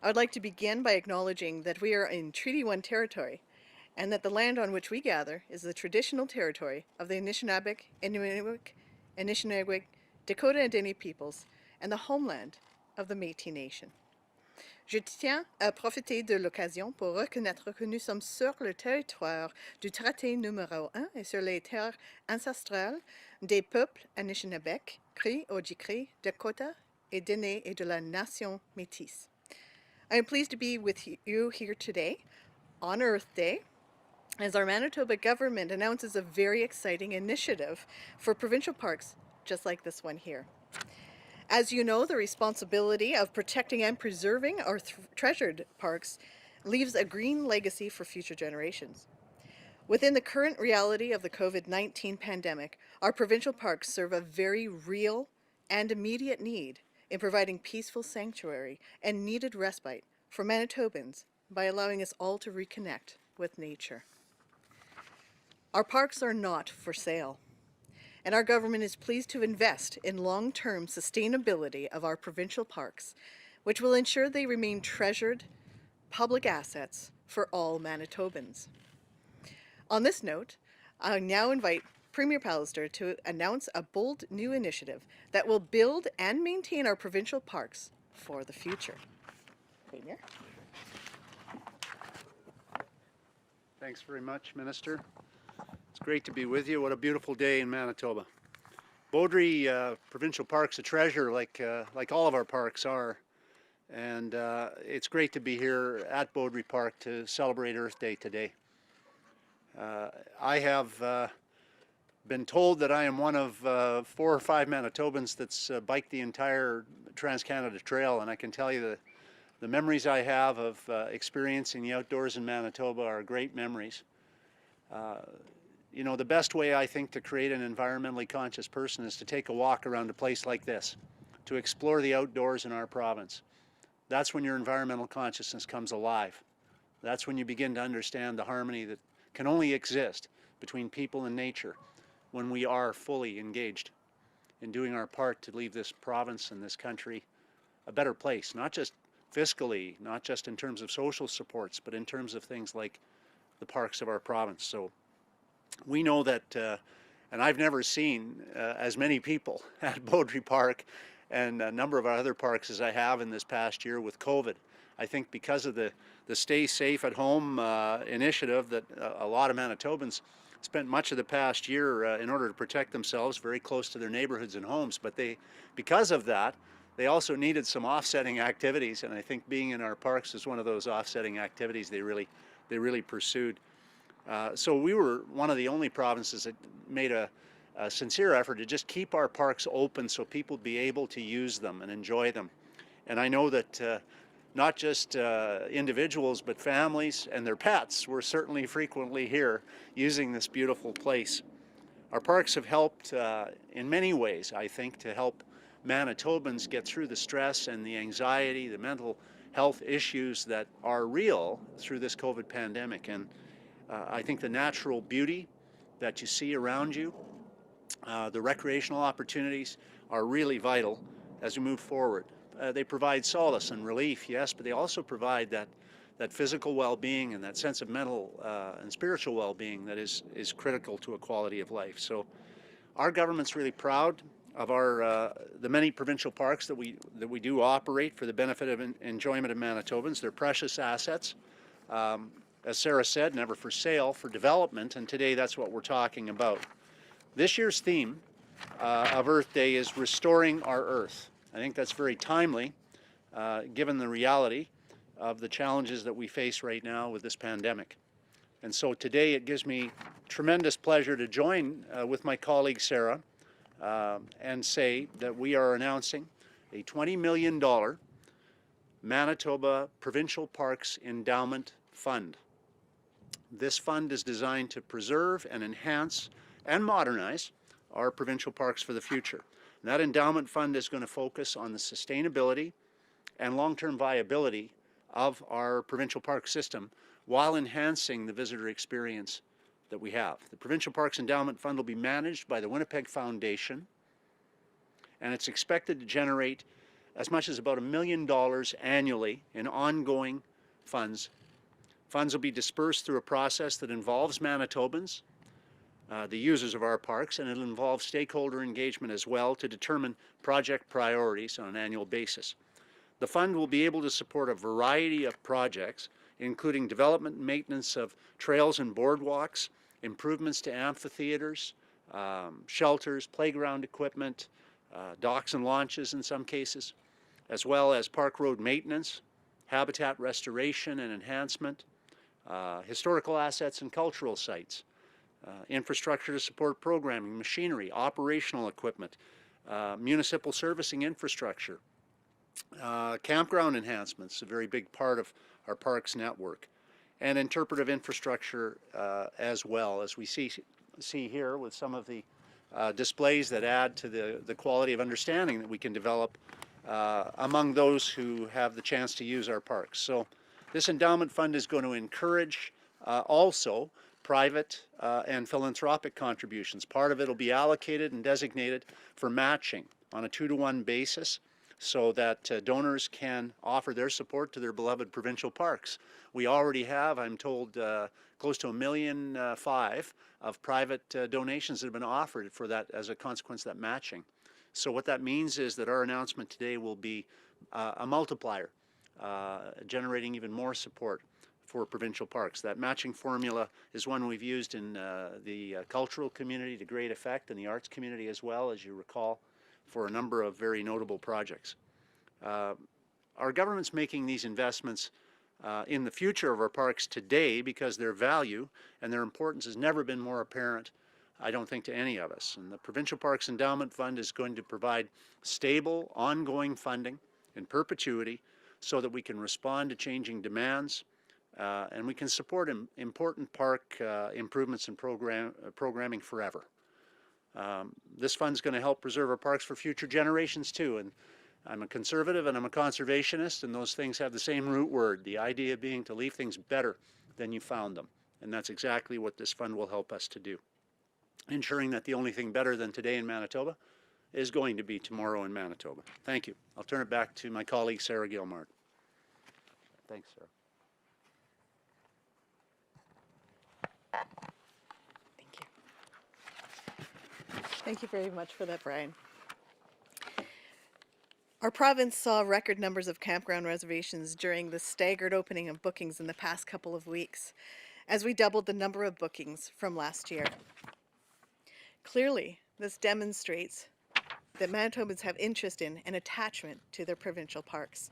I would like to begin by acknowledging that we are in Treaty 1 territory and that the land on which we gather is the traditional territory of the Anishinaabeg, Inuit, Anishinaabe, Dakota and Dene peoples and the homeland of the Métis Nation. Je tiens à profiter de l'occasion pour reconnaître que nous sommes sur le territoire du traité numéro 1 et sur les terres ancestrales des peuples Anishinaabe, Cree, Ojibwe, Dakota et Dene et de la nation métisse. I am pleased to be with you here today on Earth Day as our Manitoba government announces a very exciting initiative for provincial parks just like this one here. As you know, the responsibility of protecting and preserving our treasured parks leaves a green legacy for future generations. Within the current reality of the COVID-19 pandemic, our provincial parks serve a very real and immediate need in providing peaceful sanctuary and needed respite for Manitobans by allowing us all to reconnect with nature. Our parks are not for sale, and our government is pleased to invest in long-term sustainability of our provincial parks, which will ensure they remain treasured public assets for all Manitobans. On this note, I now invite Premier Pallister to announce a bold new initiative that will build and maintain our provincial parks for the future. Premier. Thanks very much, Minister. It's great to be with you. What a beautiful day in Manitoba. Beaudry Provincial Park's a treasure like all of our parks are. And it's great to be here at Beaudry Park to celebrate Earth Day today. I have been told that I am one of 4 or 5 Manitobans that's biked the entire Trans-Canada Trail, and I can tell you the memories I have of experiencing the outdoors in Manitoba are great memories. You know, the best way I think to create an environmentally conscious person is to take a walk around a place like this, to explore the outdoors in our province. That's when your environmental consciousness comes alive. That's when you begin to understand the harmony that can only exist between people and nature when we are fully engaged in doing our part to leave this province and this country a better place, not just fiscally, not just in terms of social supports, but in terms of things like the parks of our province. So we know that, and I've never seen as many people at Beaudry Park and a number of our other parks as I have in this past year with COVID. I think because of the Stay Safe at Home initiative that a lot of Manitobans spent much of the past year in order to protect themselves very close to their neighborhoods and homes. But because of that, they also needed some offsetting activities, and I think being in our parks is one of those offsetting activities they really pursued. So we were one of the only provinces that made a sincere effort to just keep our parks open so people be able to use them and enjoy them. And I know that not just individuals, but families and their pets were certainly frequently here using this beautiful place. Our parks have helped in many ways, I think, to help Manitobans get through the stress and the anxiety, the mental health issues that are real through this COVID pandemic. And I think the natural beauty that you see around you, the recreational opportunities are really vital as we move forward. They provide solace and relief, yes, but they also provide that physical well-being and that sense of mental and spiritual well-being that is critical to a quality of life. So our government's really proud of the many provincial parks that we do operate for the benefit of enjoyment of Manitobans. They're precious assets. As Sarah said, never for sale, for development, and today that's what we're talking about. This year's theme of Earth Day is Restoring Our Earth. I think that's very timely, given the reality of the challenges that we face right now with this pandemic. And so today it gives me tremendous pleasure to join with my colleague Sarah and say that we are announcing a $20 million Manitoba Provincial Parks Endowment Fund. This fund is designed to preserve and enhance and modernize our provincial parks for the future. And that endowment fund is going to focus on the sustainability and long-term viability of our provincial park system while enhancing the visitor experience that we have. The Provincial Parks Endowment Fund will be managed by the Winnipeg Foundation, and it's expected to generate as much as about $1 million annually in ongoing funds. Funds will be dispersed through a process that involves Manitobans, the users of our parks, and it'll involve stakeholder engagement as well to determine project priorities on an annual basis. The fund will be able to support a variety of projects, including development and maintenance of trails and boardwalks, improvements to amphitheaters, shelters, playground equipment, docks and launches in some cases, as well as park road maintenance, habitat restoration and enhancement, historical assets and cultural sites, infrastructure to support programming, machinery, operational equipment, municipal servicing infrastructure, campground enhancements, a very big part of our parks network, and interpretive infrastructure as well, as we see here with some of the displays that add to the quality of understanding that we can develop among those who have the chance to use our parks. So this endowment fund is going to encourage also private and philanthropic contributions. Part of it will be allocated and designated for matching on a 2-to-1 basis, so that donors can offer their support to their beloved provincial parks. We already have, I'm told, close to $1.5 million of private donations that have been offered for that as a consequence of that matching. So what that means is that our announcement today will be a multiplier, generating even more support for provincial parks. That matching formula is one we've used in the cultural community to great effect, and the arts community as well, as you recall, for a number of very notable projects. Our government's making these investments in the future of our parks today because their value and their importance has never been more apparent, I don't think, to any of us. And the Provincial Parks Endowment Fund is going to provide stable, ongoing funding in perpetuity so that we can respond to changing demands and we can support important park improvements and programming forever. This fund's going to help preserve our parks for future generations too, and I'm a conservative and I'm a conservationist, and those things have the same root word, the idea being to leave things better than you found them, and that's exactly what this fund will help us to do, ensuring that the only thing better than today in Manitoba is going to be tomorrow in Manitoba. Thank you. I'll turn it back to my colleague Sarah Guillemard. Thanks, Sarah. Thank you very much for that, Brian. Our province saw record numbers of campground reservations during the staggered opening of bookings in the past couple of weeks, as we doubled the number of bookings from last year. Clearly, this demonstrates that Manitobans have interest in and attachment to their provincial parks.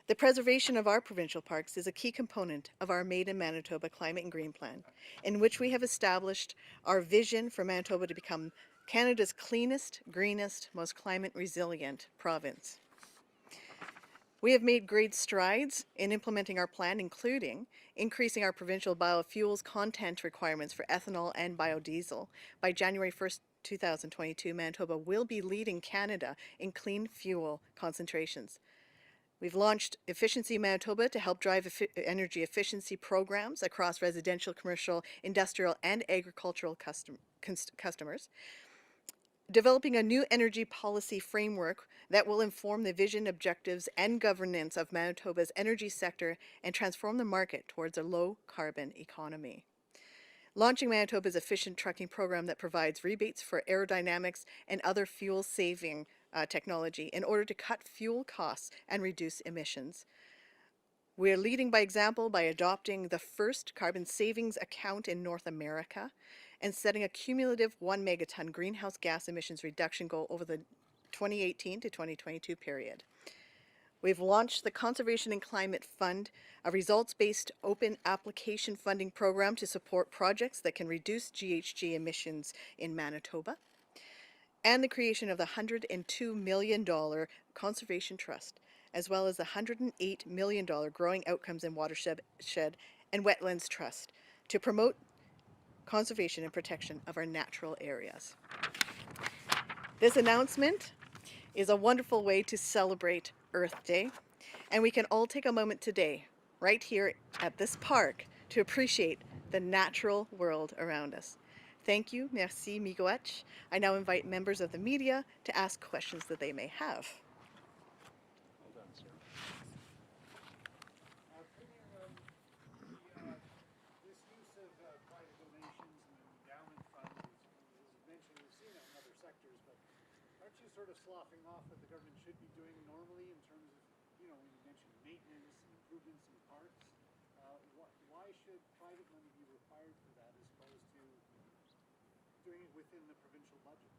The preservation of our provincial parks is a key component of our Made in Manitoba Climate and Green Plan, in which we have established our vision for Manitoba to become Canada's cleanest, greenest, most climate resilient province. We have made great strides in implementing our plan, including increasing our provincial biofuels content requirements for ethanol and biodiesel. By January 1st, 2022, Manitoba will be leading Canada in clean fuel concentrations. We've launched Efficiency Manitoba to help drive energy efficiency programs across residential, commercial, industrial, and agricultural customers. Developing a new energy policy framework that will inform the vision, objectives, and governance of Manitoba's energy sector and transform the market towards a low-carbon economy. Launching Manitoba's efficient trucking program that provides rebates for aerodynamics and other fuel-saving technology in order to cut fuel costs and reduce emissions. We're leading by example by adopting the first carbon savings account in North America and setting a cumulative 1 megaton greenhouse gas emissions reduction goal over the 2018 to 2022 period. We've launched the Conservation and Climate Fund, a results-based open application funding program to support projects that can reduce GHG emissions in Manitoba, and the creation of the $102 million Conservation Trust, as well as the $108 million Growing Outcomes in Watershed and Wetlands Trust to promote conservation and protection of our natural areas. This announcement is a wonderful way to celebrate Earth Day, and we can all take a moment today, right here at this park, to appreciate the natural world around us. Thank you, merci, miigwech. I now invite members of the media to ask questions that they may have. sort of sloughing off what the government should be doing normally in terms of, you know, when you mentioned maintenance and improvements in parks. Why should private money be required for that as opposed to doing it within the provincial budget?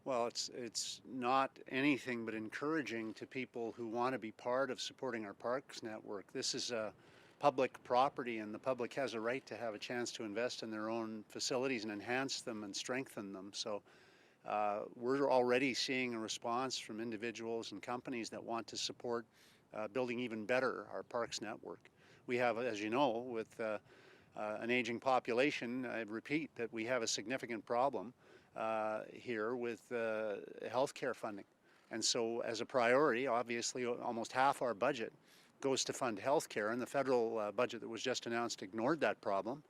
Well, it's not anything but encouraging to people who want to be part of supporting our parks network. This is a public property, and the public has a right to have a chance to invest in their own facilities and enhance them and strengthen them. So we're already seeing a response from individuals and companies that want to support building even better our parks network. We have, as you know, with an aging population, I repeat that we have a significant problem here with healthcare funding. And so as a priority, obviously almost half our budget goes to fund healthcare, and the federal budget that was just announced ignored that problem,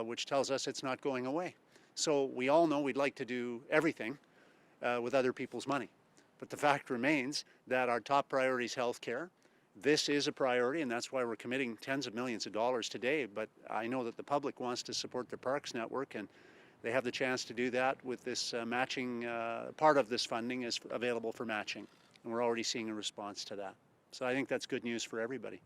which tells us it's not going away. So we all know we'd like to do everything with other people's money. But the fact remains that our top priority is healthcare. This is a priority, and that's why we're committing tens of millions of dollars today. But I know that the public wants to support the parks network, and they have the chance to do that with this matching. Part of this funding is available for matching, and we're already seeing a response to that. So I think that's good news for everybody.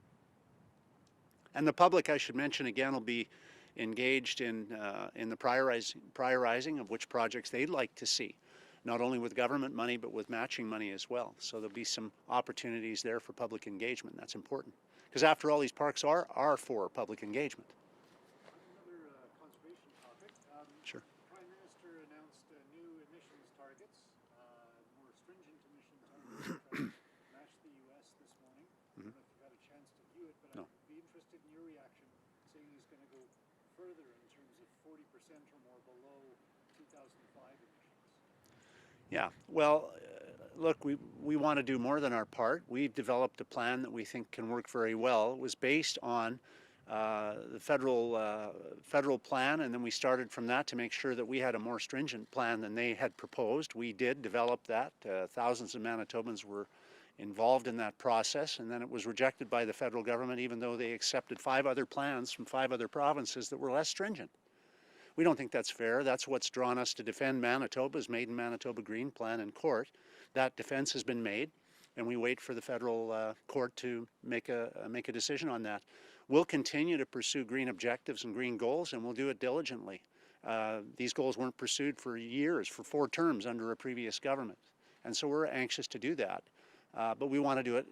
And the public, I should mention again, will be engaged in the prioritizing of which projects they'd like to see, not only with government money but with matching money as well. So there'll be some opportunities there for public engagement. That's important, because after all, these parks are for public engagement. Another conservation topic. Sure. The Prime Minister announced new emissions targets, more stringent emission targets to match the U.S. this morning. I don't know if you've had a chance to view it, but I'd be interested in your reaction, saying he's going to go further in terms of 40% or more below 2005 emissions. Yeah, well, look, we want to do more than our part. We've developed a plan that we think can work very well. It was based on the federal plan, and then we started from that to make sure that we had a more stringent plan than they had proposed. We did develop that. Thousands of Manitobans were involved in that process, and then it was rejected by the federal government, even though they accepted 5 other plans from 5 other provinces that were less stringent. We don't think that's fair. That's what's drawn us to defend Manitoba's Made in Manitoba Green Plan in court. That defense has been made, and we wait for the federal court to make a decision on that. We'll continue to pursue green objectives and green goals, and we'll do it diligently. These goals weren't pursued for years, for 4 terms under a previous government, and so we're anxious to do that. But we want to do it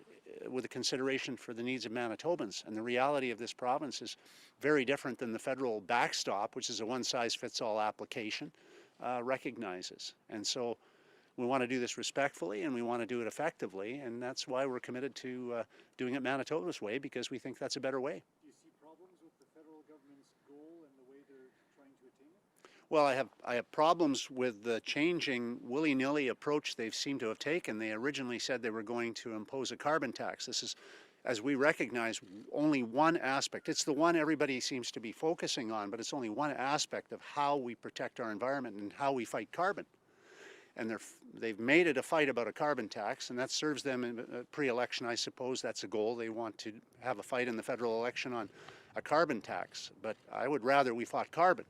with a consideration for the needs of Manitobans. And the reality of this province is very different than the federal backstop, which is a one-size-fits-all application, recognizes. And so we want to do this respectfully, and we want to do it effectively, and that's why we're committed to doing it Manitoba's way, because we think that's a better way. Do you see problems with the federal government's goal and the way they're trying to attain it? Well, I have problems with the changing willy-nilly approach they seem to have taken. They originally said they were going to impose a carbon tax. This is, as we recognize, only one aspect. It's the one everybody seems to be focusing on, but it's only one aspect of how we protect our environment and how we fight carbon. And they've made it a fight about a carbon tax, and that serves them in pre-election. I suppose that's a goal. They want to have a fight in the federal election on a carbon tax, but I would rather we fought carbon.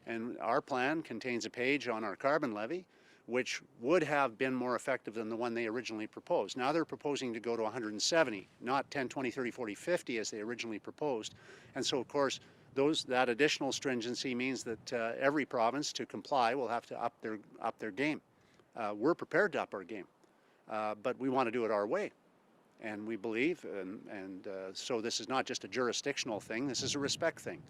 And our plan contains a page on our carbon levy, which would have been more effective than the one they originally proposed. Now they're proposing to go to 170, not 10, 20, 30, 40, 50 as they originally proposed. And so, of course, that additional stringency means that every province, to comply, will have to up their game. We're prepared to up our game, but we want to do it our way. And we believe, so this is not just a jurisdictional thing, this is a respect thing.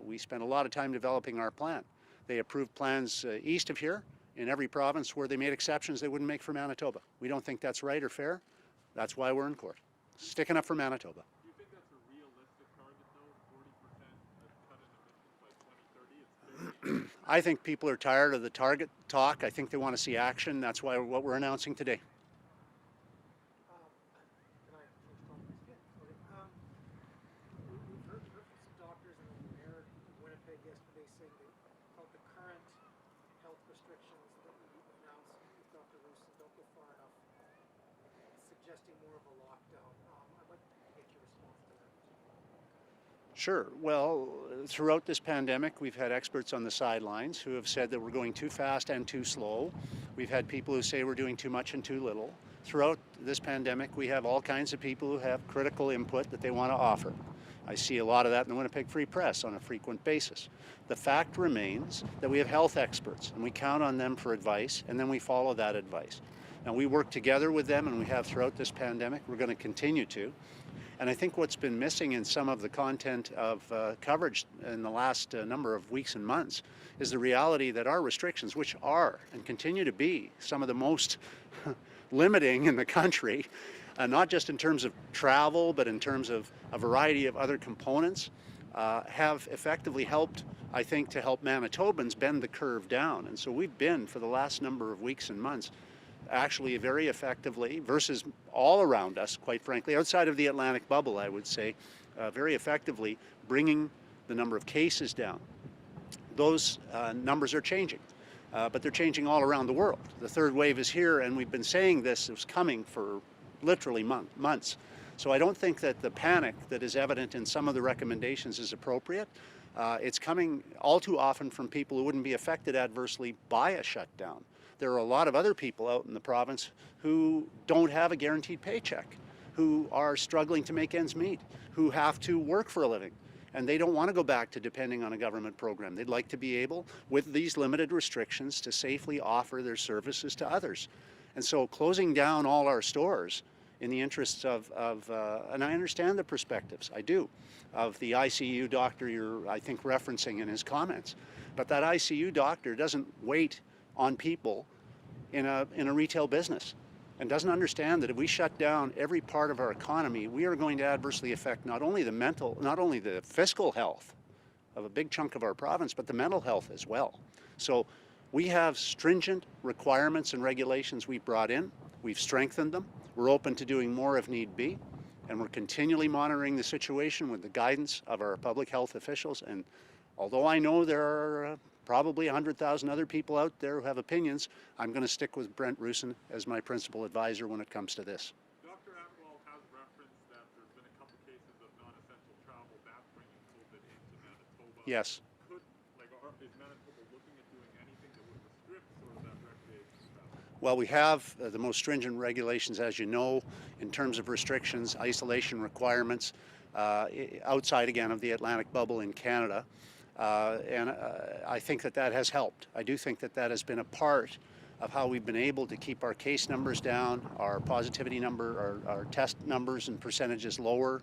We spent a lot of time developing our plan. They approved plans east of here in every province where they made exceptions they wouldn't make for Manitoba. We don't think that's right or fair. That's why we're in court, sticking up for Manitoba. Do you think that's a realistic target, though? 40% cut in emissions by 2030? I think people are tired of the target talk. I think they want to see action. That's why what we're announcing today. Yesterday saying they felt the current health restrictions that we announced with Dr. Rousseau don't go far enough, suggesting more of a lockdown. I'd like to get your response to that. Sure. Well, throughout this pandemic, we've had experts on the sidelines who have said that we're going too fast and too slow. We've had people who say we're doing too much and too little. Throughout this pandemic, we have all kinds of people who have critical input that they want to offer. I see a lot of that in the Winnipeg Free Press on a frequent basis. The fact remains that we have health experts, and we count on them for advice, and then we follow that advice. Now, we work together with them, and we have throughout this pandemic. We're going to continue to. And I think what's been missing in some of the content of coverage in the last number of weeks and months is the reality that our restrictions, which are and continue to be some of the most limiting in the country, not just in terms of travel, but in terms of a variety of other components, have effectively helped, I think, to help Manitobans bend the curve down. And so we've been, for the last number of weeks and months, actually very effectively, versus all around us, quite frankly, outside of the Atlantic bubble, I would say, very effectively bringing the number of cases down. Those numbers are changing, but they're changing all around the world. The third wave is here, and we've been saying this is coming for literally months. So I don't think that the panic that is evident in some of the recommendations is appropriate. It's coming all too often from people who wouldn't be affected adversely by a shutdown. There are a lot of other people out in the province who don't have a guaranteed paycheck, who are struggling to make ends meet, who have to work for a living, and they don't want to go back to depending on a government program. They'd like to be able, with these limited restrictions, to safely offer their services to others. And so closing down all our stores in the interests of and I understand the perspectives, I do, of the ICU doctor you're, I think, referencing in his comments. But that ICU doctor doesn't wait on people in a retail business and doesn't understand that if we shut down every part of our economy, we are going to adversely affect not only the fiscal health of a big chunk of our province, but the mental health as well. So we have stringent requirements and regulations we've brought in. We've strengthened them. We're open to doing more if need be. And we're continually monitoring the situation with the guidance of our public health officials. And although I know there are probably 100,000 other people out there who have opinions, I'm going to stick with Brent Roussin as my principal advisor when it comes to this. Dr. Atwell has referenced that there's been a couple cases of non-essential travel that's bringing COVID into Manitoba. Yes. Is Manitoba looking at doing anything that would restrict sort of that recreational travel? Well, we have the most stringent regulations, as you know, in terms of restrictions, isolation requirements, outside again of the Atlantic bubble in Canada. And I think that has helped. I do think that has been a part of how we've been able to keep our case numbers down, our positivity number, our test numbers and percentages lower,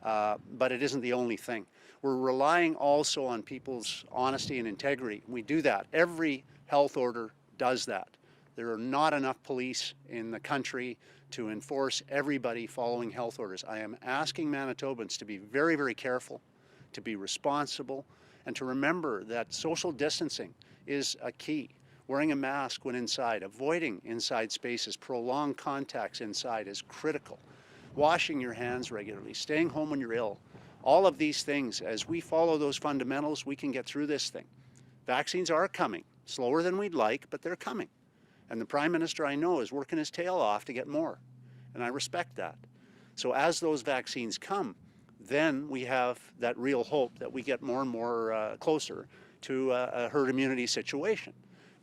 but it isn't the only thing. We're relying also on people's honesty and integrity. We do that. Every health order does that. There are not enough police in the country to enforce everybody following health orders. I am asking Manitobans to be very, very careful, to be responsible, and to remember that social distancing is a key. Wearing a mask when inside, avoiding inside spaces, prolonged contacts inside is critical. Washing your hands regularly, staying home when you're ill. All of these things, as we follow those fundamentals, we can get through this thing. Vaccines are coming, slower than we'd like, but they're coming. And the Prime Minister, I know, is working his tail off to get more. And I respect that. So as those vaccines come, then we have that real hope that we get more and more closer to a herd immunity situation.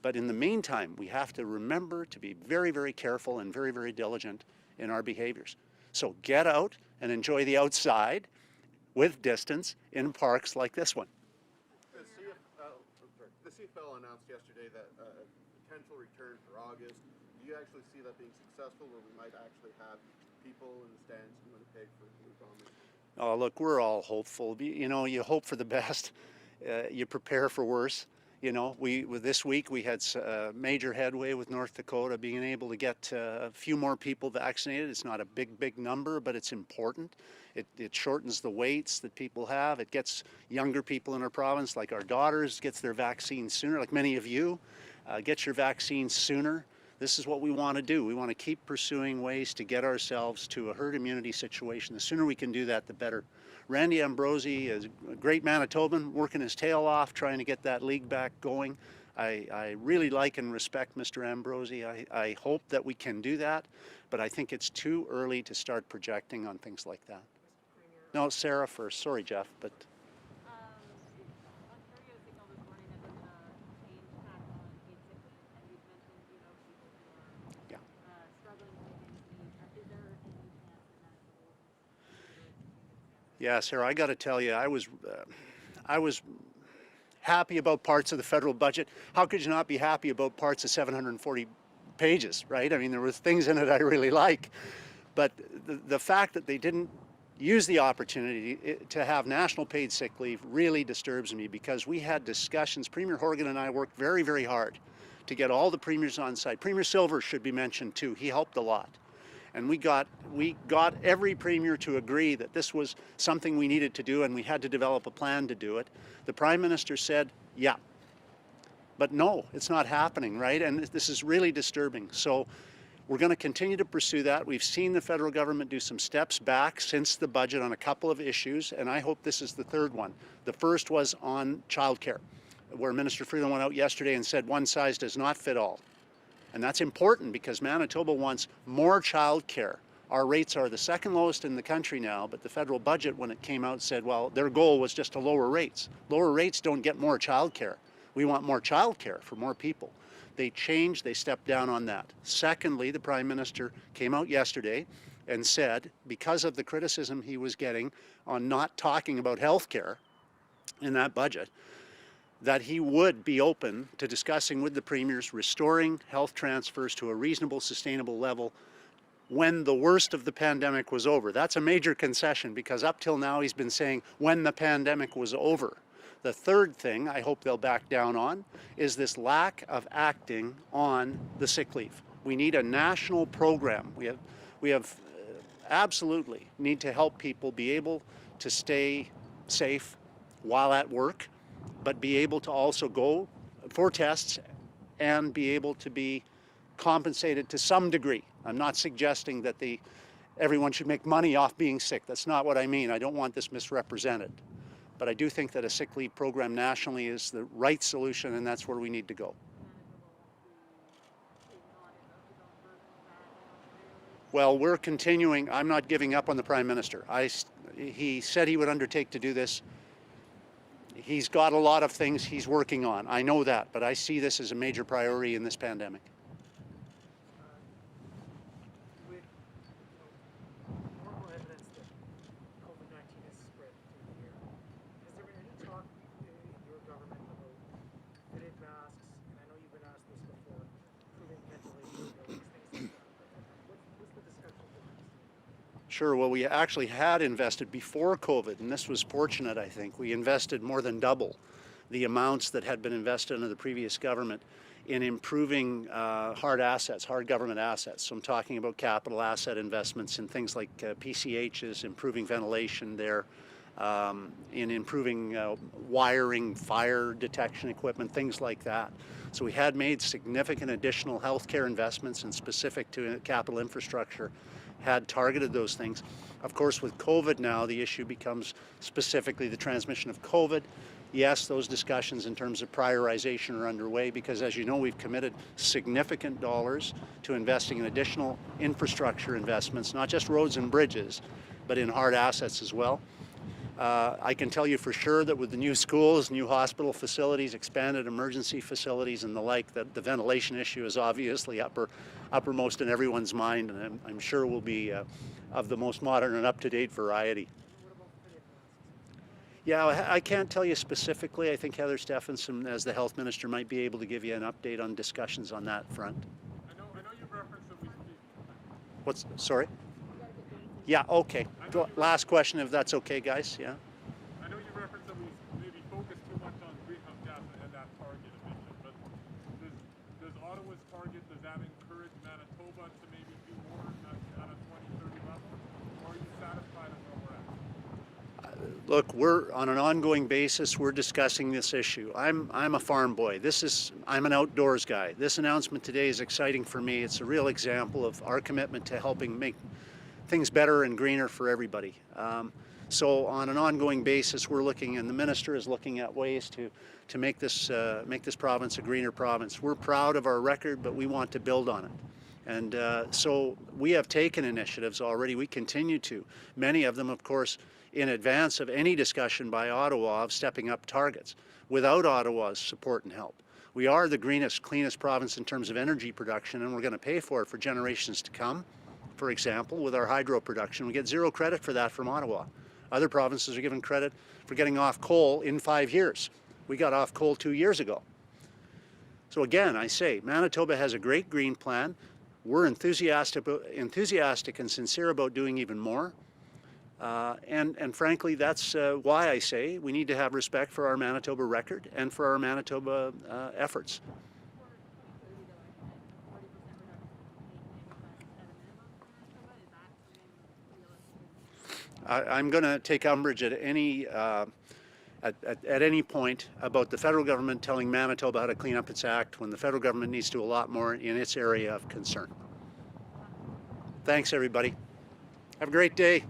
But in the meantime, we have to remember to be very, very careful and very, very diligent in our behaviors. So get out and enjoy the outside with distance in parks like this one. The CFL announced yesterday that potential return for August. Do you actually see that being successful, where we might actually have people in the stands in Winnipeg for Blue Bombers? Oh, look, we're all hopeful. You know, you hope for the best, you prepare for worse. You know, this week we had major headway with North Dakota being able to get a few more people vaccinated. It's not a big number, but it's important. It shortens the waits that people have. It gets younger people in our province, like our daughters, gets their vaccines sooner, like many of you, get your vaccines sooner. This is what we want to do. We want to keep pursuing ways to get ourselves to a herd immunity situation. The sooner we can do that, the better. Randy Ambrosie is a great Manitoban, working his tail off, trying to get that league back going. I really like and respect Mr. Ambrosie. I hope that we can do that, but I think it's too early to start projecting on things like that. No, Sarah first. Sorry, Jeff, but Yeah, Sarah, I got to tell you, I was happy about parts of the federal budget. How could you not be happy about parts of 740 pages, right? I mean, there was things in it I really like, but the fact that they didn't use the opportunity to have national paid sick leave really disturbs me, because we had discussions. Premier Horgan and I worked very, very hard to get all the premiers on side. Premier Silver should be mentioned too. He helped a lot. And we got every premier to agree that this was something we needed to do, and we had to develop a plan to do it. The Prime Minister said, yeah. But no, it's not happening, right? And this is really disturbing. So we're going to continue to pursue that. We've seen the federal government do some steps back since the budget on a couple of issues, and I hope this is the third one. The first was on childcare, where Minister Freeland went out yesterday and said one size does not fit all. And that's important, because Manitoba wants more childcare. Our rates are the second lowest in the country now, but the federal budget, when it came out, said, well, their goal was just to lower rates. Lower rates don't get more childcare. We want more childcare for more people. They changed, they stepped down on that. Secondly, the Prime Minister came out yesterday and said, because of the criticism he was getting on not talking about health care in that budget, that he would be open to discussing with the premiers restoring health transfers to a reasonable, sustainable level when the worst of the pandemic was over. That's a major concession, because up till now he's been saying when the pandemic was over. The third thing I hope they'll back down on is this lack of acting on the sick leave. We need a national program. We have absolutely need to help people be able to stay safe while at work, but be able to also go for tests and be able to be compensated to some degree. I'm not suggesting that everyone should make money off being sick. That's not what I mean. I don't want this misrepresented. But I do think that a sick leave program nationally is the right solution, and that's where we need to go. Well, we're continuing. I'm not giving up on the Prime Minister. He said he would undertake to do this. He's got a lot of things he's working on. I know that, but I see this as a major priority in this pandemic. With normal evidence that COVID-19 has spread through the air, has there been any talk in your government about fitted masks? And I know you've been asked this before, improving ventilation buildings, things like that. What's the discussion been? Sure. Well, we actually had invested before COVID, and this was fortunate, I think. We invested more than double the amounts that had been invested under the previous government in improving hard assets, hard government assets. So I'm talking about capital asset investments in things like PCHs, improving ventilation there, in improving wiring, fire detection equipment, things like that. So we had made significant additional healthcare investments, and specific to capital infrastructure had targeted those things. Of course, with COVID now, the issue becomes specifically the transmission of COVID. Yes, those discussions in terms of prioritization are underway, because as you know, we've committed significant dollars to investing in additional infrastructure investments, not just roads and bridges, but in hard assets as well. I can tell you for sure that with the new schools, new hospital facilities, expanded emergency facilities and the like, that the ventilation issue is obviously uppermost in everyone's mind, and I'm sure will be of the most modern and up-to-date variety. Yeah, I can't tell you specifically. I think Heather Stephenson, as the health minister, might be able to give you an update on discussions on that front. I know you referenced that we What's, sorry? Yeah, okay. Last question, if that's okay, guys, yeah. I know you referenced that we maybe focus too much on greenhouse gas and that target emission, but does Ottawa's target, does that encourage Manitoba to maybe do more at a 2030 level? Or are you satisfied with where we're at? Look, we're on an ongoing basis, we're discussing this issue. I'm a farm boy. I'm an outdoors guy. This announcement today is exciting for me. It's a real example of our commitment to helping make things better and greener for everybody. So on an ongoing basis, we're looking, and the minister is looking at ways to make this province a greener province. We're proud of our record, but we want to build on it. And so we have taken initiatives already. We continue to. Many of them, of course, in advance of any discussion by Ottawa of stepping up targets, without Ottawa's support and help. We are the greenest, cleanest province in terms of energy production, and we're going to pay for it for generations to come. For example, with our hydro production, we get zero credit for that from Ottawa. Other provinces are given credit for getting off coal in 5 years. We got off coal 2 years ago. So again, I say, Manitoba has a great green plan. We're enthusiastic and sincere about doing even more. And frankly, that's why I say we need to have respect for our Manitoba record and for our Manitoba efforts. I'm going to take umbrage at any point about the federal government telling Manitoba how to clean up its act when the federal government needs to do a lot more in its area of concern. Thanks, everybody. Have a great day.